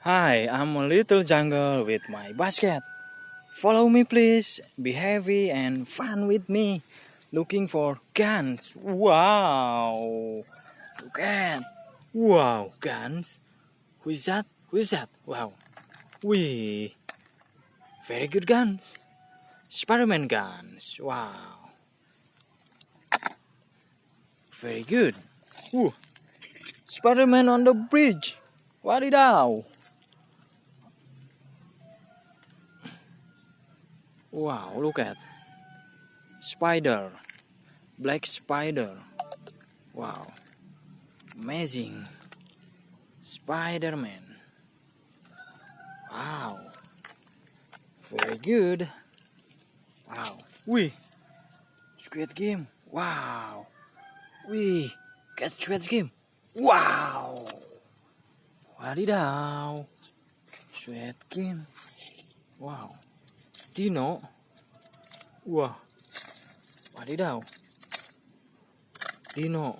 Hi, I'm a little jungle with my basket. Follow me, please. Be heavy and fun with me. Looking for guns. Wow. Look at. Wow, guns. Who is that? Who is that? Wow. We. Very good guns. Spiderman guns. Wow. Very good. Ooh. Spiderman on the bridge. What it out? Wow, look at. Spider. Black spider. Wow. Amazing. Spiderman. Wow. Very good. Wow. Wih. Squid game. Wow. Wih. Get squid game. Wow. Wadidaw. Squid game. Wow. Dino. Wah. Wadidaw. Dino.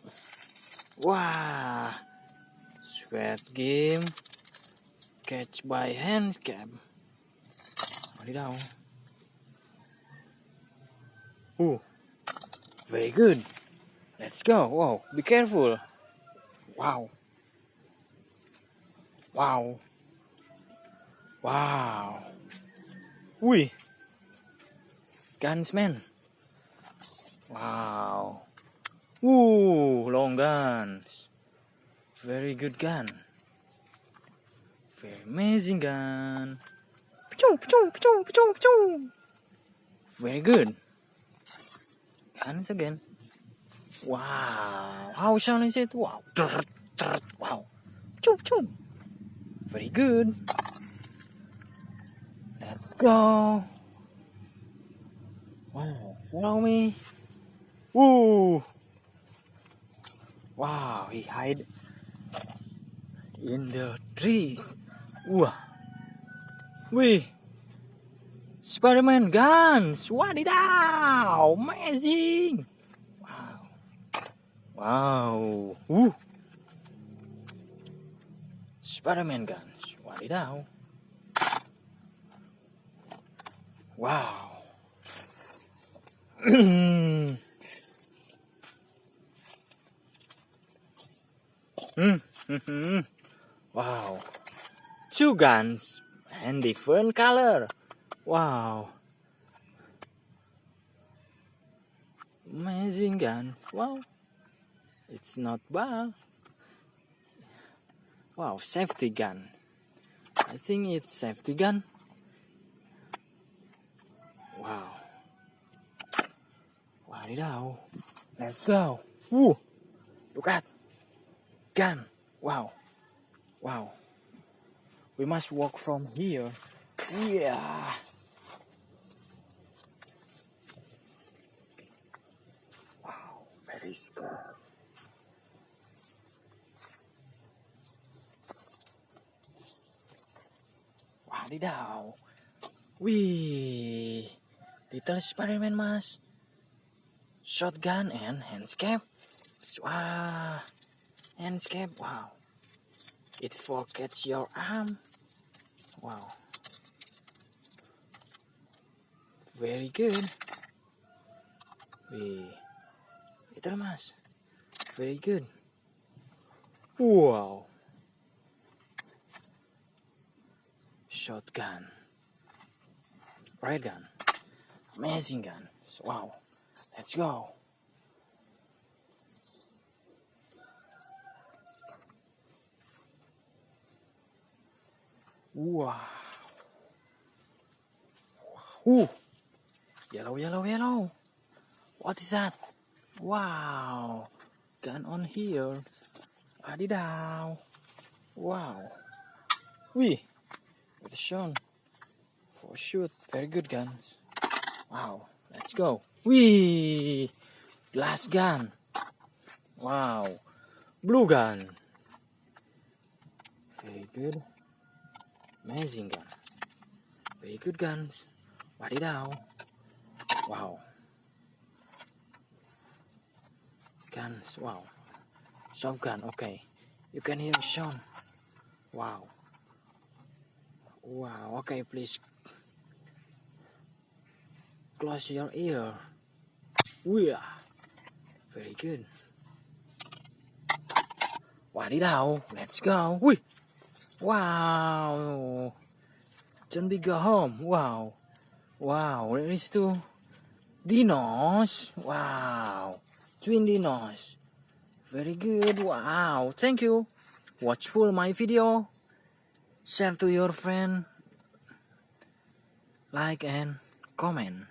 Wah. Squid game. Catch by handcuffs. Wadidaw. Very good. Let's go. Wow, be careful. Wow. Wow. Wow. Wih. Gunsman. Wow. Long guns. Very good gun. Very amazing gun. Very good. Guns again. Wow. How sound is it? Wow. Wow. Very good. Let's go. Wow. Follow me. Woo. Wow. He hide in the trees. Wah. Wih. Spiderman guns. Wadidaw. Amazing. Wow. Spiderman guns. Wadidaw. Wow. Wow. Two guns and different color. Wow. Amazing gun. Wow. It's not bad. Wow, safety gun. I think it's safety gun. Wow. Wadidaw. Let's go. Woo. Look at. Gun. Wow. Wow. We must walk from here. Yeah. Wow. Very scared. Wadidaw. Wih. Little Spiderman mas. Shotgun and handscape. Wah. Handscape. Wow. It forgets your arm. Wow. Very good. Wih. Little mas. Very good. Wow. Shotgun. Red gun. Amazing gun. Wow. Let's go. Wow. Yellow. What is that? Wow. Gun on here. Adidaw. Wow. Wih. With a shot. For shoot. Very good guns. Wow. Let's go. Wih. Glass gun. Wow. Blue gun. Very good. Amazing gun. Very good guns. Wadidaw. Wow. Guns. Wow. Shotgun. Okay. You can hear sound. Wow. Wow, okay, please close your ear. Yeah, very good. Wadidaw, let's go. Wih, wow. Chuẩn bị go home. Wow, wow, there is two dinos. Wow, twin dinos. Very good. Wow, thank you. Watch full my video. Share to your friend. Like and comment.